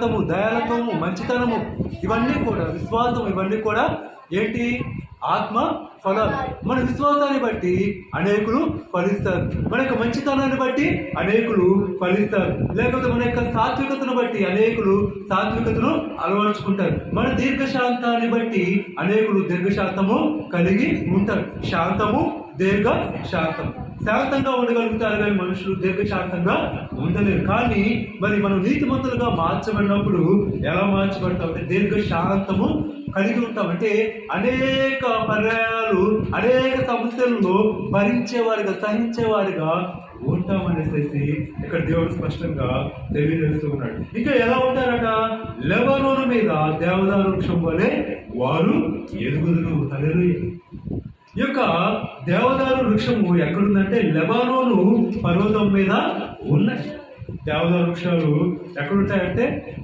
దయాలత్వము, మంచితనము, ఇవన్నీ కూడా విశ్వాసం, ఇవన్నీ కూడా ఏంటి? ఆత్మ ఫలాలు. మన విశ్వాసాన్ని బట్టి అనేకులు ఫలిస్తారు, మన యొక్క మంచితనాన్ని బట్టి అనేకులు ఫలిస్తారు, లేకపోతే మన యొక్క సాత్వికతను బట్టి అనేకులు సాత్వికతను అలవర్చుకుంటారు, మన దీర్ఘశాంతాన్ని బట్టి అనేకులు దీర్ఘశాంతము కలిగి ఉంటారు. శాంతము, దీర్ఘ శాంతం. శాంతంగా ఉండగలుగుతారు కానీ మనుషులు దీర్ఘశాంతంగా ఉండలేరు. కానీ మరి మనం నీతిమంతులుగా మార్చబడినప్పుడు ఎలా మార్చబడతాం అంటే దీర్ఘశాంతము కలిగి ఉంటాం. అంటే అనేక పర్యాయాలు, అనేక సమస్యలను భరించేవారిగా, సహించేవారిగా ఉంటామనేసి ఇక్కడ దేవుడు స్పష్టంగా తెలియజేస్తూ ఉన్నాడు. ఇంకా ఎలా ఉంటారట? లెబానోను మీద దేవదారు వృక్షం వలె వారు ఎదుగుదురు. హల్లెలూయా. ఈ యొక్క దేవదారు వృక్షము ఎక్కడుందంటే లెబానోను పర్వతం మీద ఉన్నాయి. దేవదారు వృక్షాలు ఎక్కడుంటాయంటే